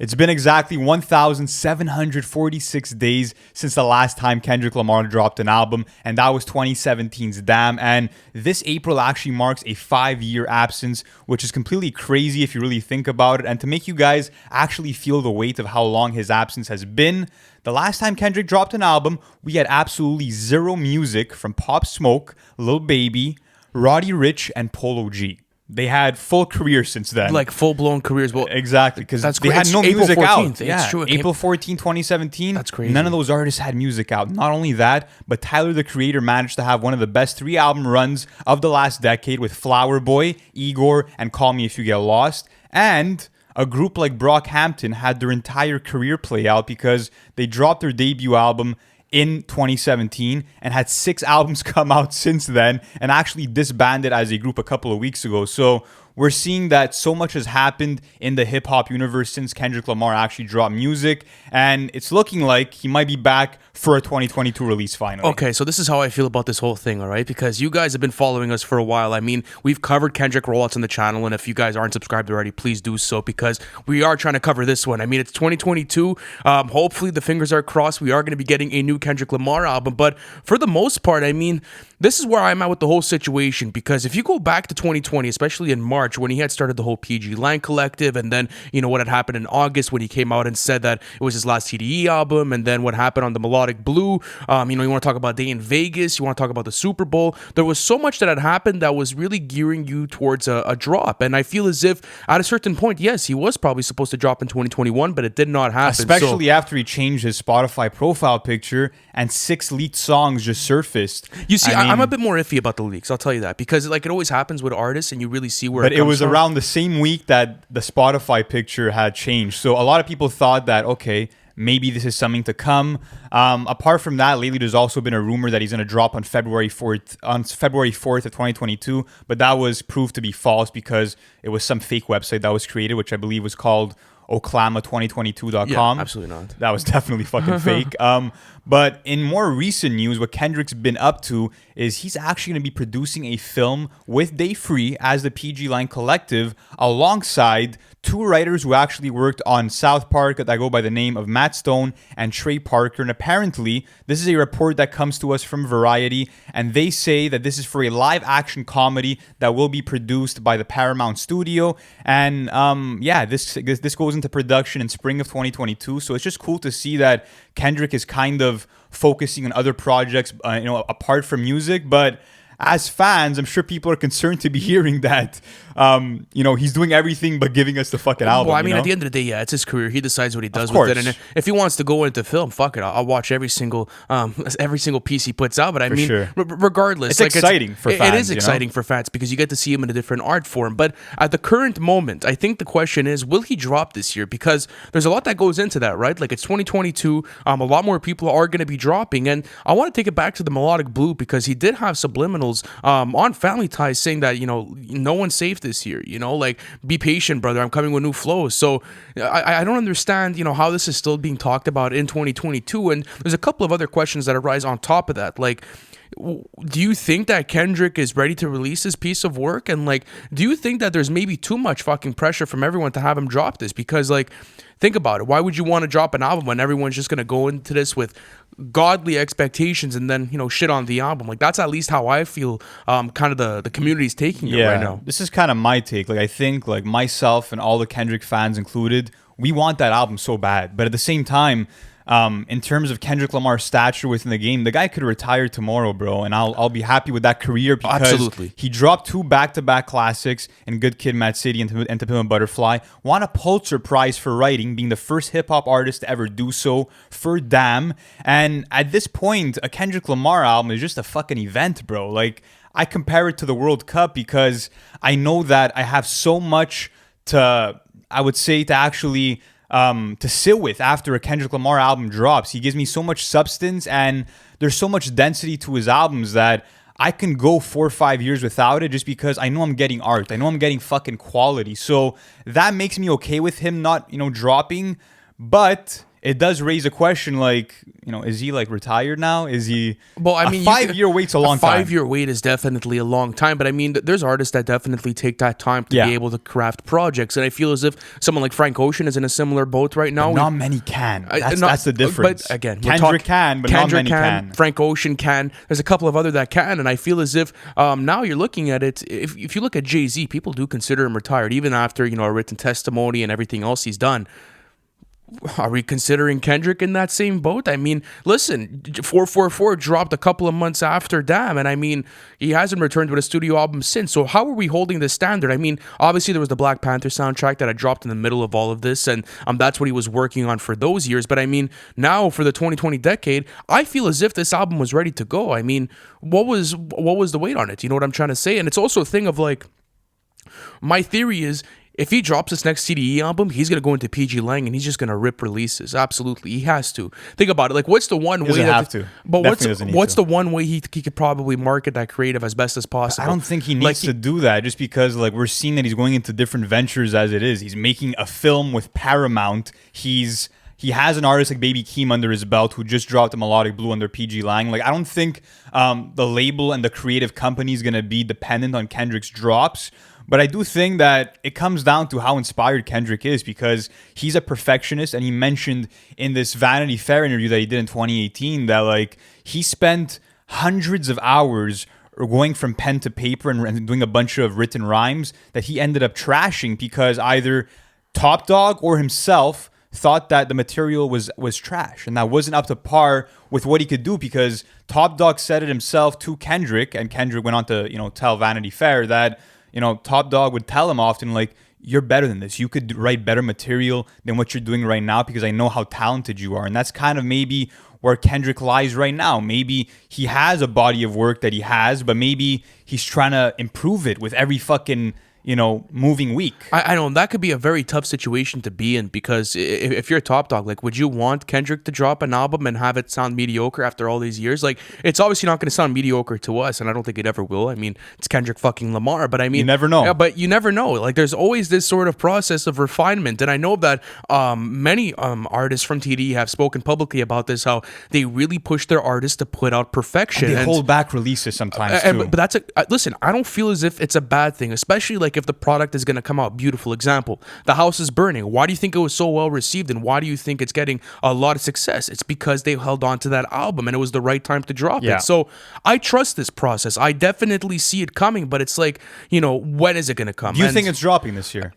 It's been exactly 1,746 days since the last time Kendrick Lamar dropped an album, and that was 2017's Damn. And this April actually marks a 5-year absence, which is completely crazy if you really think about it. And to make you guys actually feel the weight of how long his absence has been, the last time Kendrick dropped an album, we had absolutely zero music from Pop Smoke, Lil Baby, Roddy Ricch, and Polo G. They had full careers since then. Like full-blown careers. Well, exactly, because they had no music out. Yeah, true. April 14, 2017. That's crazy. None of those artists had music out. Not only that, but Tyler, the Creator, managed to have one of the best 3-album runs of the last decade with Flower Boy, Igor, and Call Me If You Get Lost. And a group like Brockhampton had their entire career play out because they dropped their debut album in 2017 and had 6 albums come out since then and actually disbanded as a group a couple of weeks ago. So we're seeing that so much has happened in the hip-hop universe since Kendrick Lamar actually dropped music, and it's looking like he might be back for a 2022 release finally. Okay, so this is how I feel about this whole thing, all right? Because you guys have been following us for a while. I mean, we've covered Kendrick rollouts on the channel, and if you guys aren't subscribed already, please do so, because we are trying to cover this one. I mean, it's 2022. Hopefully, the fingers are crossed. We are going to be getting a new Kendrick Lamar album, but for the most part, I mean, this is where I'm at with the whole situation, because if you go back to 2020, especially in March, when he had started the whole PG Line Collective, and then, you know, what had happened in August when he came out and said that it was his last TDE album, and then what happened on the Melodic Blue, you know, you want to talk about Day in Vegas, you want to talk about the Super Bowl, there was so much that had happened that was really gearing you towards a drop, and I feel as if at a certain point, yes, he was probably supposed to drop in 2021, but it did not happen. Especially after he changed his Spotify profile picture and 6 leaked songs just surfaced. You see, I'm a bit more iffy about the leaks, I'll tell you that, because like it always happens with artists and you really see where it comes from. But it was around the same week that the Spotify picture had changed. So a lot of people thought that, okay, maybe this is something to come. Apart from that, lately there's also been a rumor that he's going to drop on February 4th of 2022, but that was proved to be false because it was some fake website that was created, which I believe was called Oklama2022.com. Yeah, absolutely not. That was definitely fucking fake. But in more recent news, what Kendrick's been up to is he's actually going to be producing a film with Day Free as the PG Line Collective alongside 2 writers who actually worked on South Park that go by the name of Matt Stone and Trey Parker. And apparently, this is a report that comes to us from Variety, and they say that this is for a live-action comedy that will be produced by the Paramount Studio. And yeah, this goes into production in spring of 2022. So it's just cool to see that Kendrick is kind of focusing on other projects, you know, apart from music. But as fans, I'm sure people are concerned to be hearing that, you know, he's doing everything but giving us the fucking album. Well, I mean, you know? at the end of the day, yeah, it's his career. He decides what he does with it. And if he wants to go into film, fuck it. I'll watch every single piece he puts out. But I mean, sure. Regardless, it's like exciting for fans. It is exciting for fans because you get to see him in a different art form. But at the current moment, I think the question is, will he drop this year? Because there's a lot that goes into that, right? Like, it's 2022. A lot more people are going to be dropping. And I want to take it back to the Melodic Blue because he did have subliminals on Family Ties saying that, you know, no one's safe this year, you know, like, be patient, brother, I'm coming with new flows. So I don't understand, you know, how this is still being talked about in 2022. And there's a couple of other questions that arise on top of that. Like, do you think that Kendrick is ready to release this piece of work? And like, do you think that there's maybe too much fucking pressure from everyone to have him drop this? Because like, think about it. Why would you want to drop an album when everyone's just going to go into this with godly expectations and then, you know, shit on the album? Like, that's at least how I feel kind of the community's taking it right now. This is kind of my take. Like, I think like myself and all the Kendrick fans included, we want that album so bad. But at the same time, in terms of Kendrick Lamar's stature within the game, the guy could retire tomorrow, bro, and I'll be happy with that career because Absolutely. He dropped 2 back-to-back classics in Good Kid, Mad City, and To Pimp a Butterfly. Won a Pulitzer Prize for writing, being the first hip-hop artist to ever do so for Damn. And at this point, a Kendrick Lamar album is just a fucking event, bro. Like, I compare it to the World Cup because I know that I have so much to, I would say, to actually to sit with after a Kendrick Lamar album drops. He gives me so much substance and there's so much density to his albums that I can go 4 or 5 years without it just because I know I'm getting art. I know I'm getting fucking quality. So that makes me okay with him not, you know, dropping. But it does raise a question like, is he like retired now? Is he? Well, I mean, a 5-year wait's a long time. 5-year wait is definitely a long time, but I mean, there's artists that definitely take that time to be able to craft projects, and I feel as if someone like Frank Ocean is in a similar boat right now. But not many can. That's the difference. But again, Kendrick can, but not many can. Frank Ocean can. There's a couple of other that can, and I feel as if now you're looking at it. If you look at Jay-Z, people do consider him retired, even after a written testimony and everything else he's done. Are we considering Kendrick in that same boat? I mean, listen, 444 dropped a couple of months after Damn, and I mean, he hasn't returned with a studio album since. So how are we holding this standard? I mean, obviously there was the Black Panther soundtrack that had dropped in the middle of all of this, and that's what he was working on for those years. But I mean, now for the 2020 decade, I feel as if this album was ready to go. I mean, what was the weight on it? You know what I'm trying to say? And it's also a thing of like, my theory is, if he drops this next CDE album, he's gonna go into PG Lang and he's just gonna rip releases. Absolutely, he has to. Think about it. Like, what's the one way? Have to. But what's the one way he could probably market that creative as best as possible? I don't think he needs to do that, just because like we're seeing that he's going into different ventures as it is. He's making a film with Paramount. He has an artist like Baby Keem under his belt who just dropped a Melodic Blue under PG Lang. Like, I don't think the label and the creative company is gonna be dependent on Kendrick's drops. But I do think that it comes down to how inspired Kendrick is, because he's a perfectionist, and he mentioned in this Vanity Fair interview that he did in 2018 that like he spent hundreds of hours going from pen to paper and doing a bunch of written rhymes that he ended up trashing because either Top Dog or himself thought that the material was trash and that wasn't up to par with what he could do, because Top Dog said it himself to Kendrick, and Kendrick went on to tell Vanity Fair that Top Dog would tell him often, like, you're better than this. You could write better material than what you're doing right now because I know how talented you are. And that's kind of maybe where Kendrick lies right now. Maybe he has a body of work that he has, but maybe he's trying to improve it with every fucking moving week. I know that could be a very tough situation to be in, because if you're a Top Dog, like, would you want Kendrick to drop an album and have it sound mediocre after all these years? Like, it's obviously not going to sound mediocre to us, and I don't think it ever will. I mean, it's Kendrick fucking Lamar, but I mean, you never know. Yeah, but you never know. Like, there's always this sort of process of refinement, and I know that many artists from TDE have spoken publicly about this, how they really push their artists to put out perfection. And they hold back releases sometimes too. But that's listen, I don't feel as if it's a bad thing, especially like if the product is going to come out. Beautiful example, The House is Burning. Why do you think it was so well received, and why do you think it's getting a lot of success? It's because they held on to that album and it was the right time to drop it. So I trust this process. I definitely see it coming, but it's like, when is it going to come? Do you think it's dropping this year?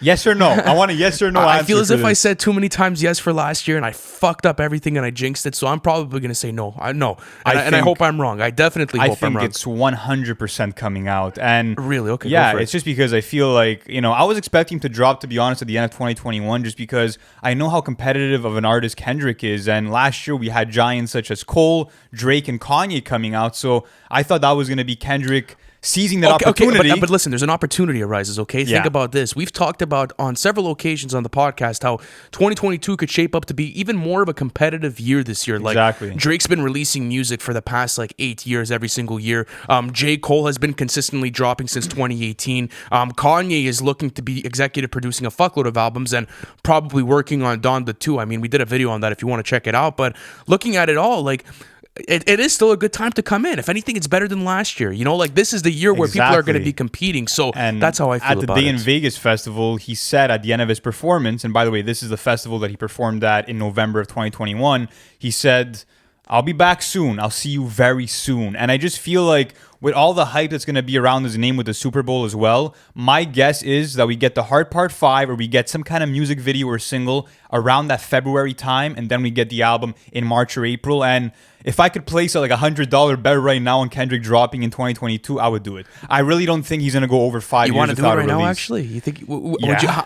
Yes or no? I want a yes or no answer. I feel as if I said too many times yes for last year and I fucked up everything and I jinxed it, so I'm probably going to say no. And I hope I'm wrong. I definitely hope I'm wrong. I think it's 100% coming out. And really? Okay. Yeah, it's just because I feel like, I was expecting to drop, to be honest, at the end of 2021, just because I know how competitive of an artist Kendrick is. And last year we had giants such as Cole, Drake, and Kanye coming out. So I thought that was going to be Kendrick seizing that opportunity. Okay, but listen, there's an opportunity arises, okay? Think about this. We've talked about on several occasions on the podcast how 2022 could shape up to be even more of a competitive year this year. Exactly. Like, Drake's been releasing music for the past 8 years every single year. J. Cole has been consistently dropping since 2018. Kanye is looking to be executive producing a fuckload of albums and probably working on Donda 2. I mean, we did a video on that if you want to check it out. But looking at it all, like, it is still a good time to come in. If anything, it's better than last year. This is the year where people are going to be competing. So that's how I feel about it. At the Day in Vegas festival, he said at the end of his performance, and by the way, this is the festival that he performed at in November of 2021, he said, I'll be back soon. I'll see you very soon. And I just feel like with all the hype that's going to be around his name with the Super Bowl as well, my guess is that we get the Hard Part 5 or we get some kind of music video or single around that February time, and then we get the album in March or April. And if I could place like $100 bet right now on Kendrick dropping in 2022, I would do it. I really don't think he's going to go over 5 years without a release. You want to do it right now, actually? You think?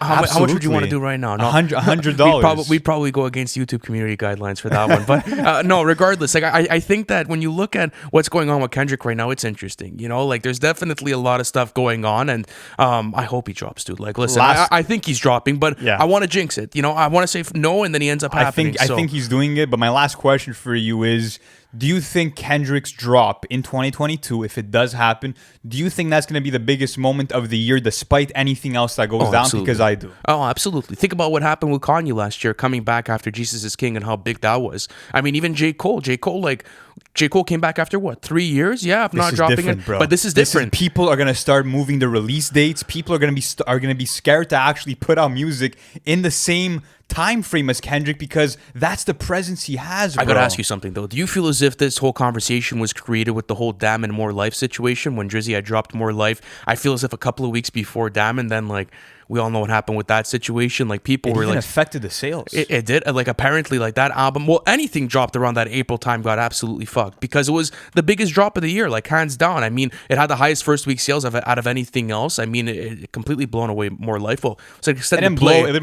How much would you want to do right now? No, $100. We'd probably go against YouTube community guidelines for that one. But no, regardless, like I think that when you look at what's going on with Kendrick right now, it's interesting. Like there's definitely a lot of stuff going on, and I hope he drops, dude. Like, listen, I think he's dropping, but I want to jinx it. I want to say no, and then he ends up happening. I think he's doing it. But my last question for you is, do you think Kendrick's drop in 2022, if it does happen, do you think that's going to be the biggest moment of the year despite anything else that goes down? Absolutely. Because I do. Oh, absolutely. Think about what happened with Kanye last year, coming back after Jesus is King and how big that was. I mean, even J. Cole. J. Cole came back after what, 3 years? Yeah, of not dropping it. Bro. But this is different. People are gonna start moving the release dates. People are gonna be scared to actually put out music in the same time frame as Kendrick because that's the presence he has, bro. I gotta ask you something though. Do you feel as if this whole conversation was created with the whole Damn and More Life situation when Drizzy had dropped More Life? I feel as if a couple of weeks before Damn, and then like we all know what happened with that situation. Like people were like affected the sales. It did. Like apparently, like that album. Well, anything dropped around that April time got absolutely fucked because it was the biggest drop of the year, like hands down. I mean, it had the highest first week sales out of anything else. I mean, it completely blown away More Life. Well, it's like it didn't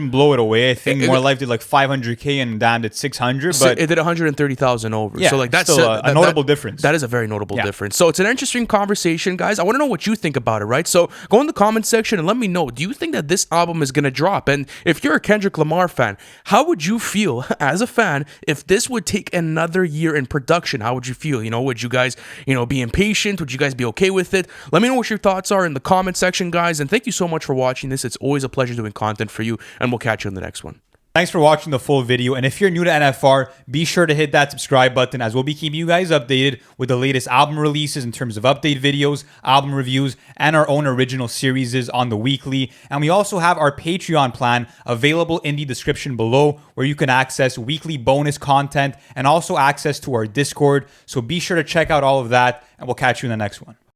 blow it away. I think More Life did like 500K and Damn did 600, but it did 130,000 over. Yeah, so like that's still a notable difference. That is a very notable difference. So it's an interesting conversation, guys. I want to know what you think about it, right? So go in the comment section and let me know. Do you think that this album is gonna drop? And if you're a Kendrick Lamar fan, how would you feel as a fan if this would take another year in production? How would you feel? Would you guys, be impatient? Would you guys be okay with it? Let me know what your thoughts are in the comment section, guys. And thank you so much for watching this. It's always a pleasure doing content for you, and we'll catch you in the next one. Thanks for watching the full video, and if you're new to NFR, be sure to hit that subscribe button as we'll be keeping you guys updated with the latest album releases in terms of update videos, album reviews, and our own original series on the weekly. And we also have our Patreon plan available in the description below where you can access weekly bonus content and also access to our Discord. So be sure to check out all of that, and we'll catch you in the next one.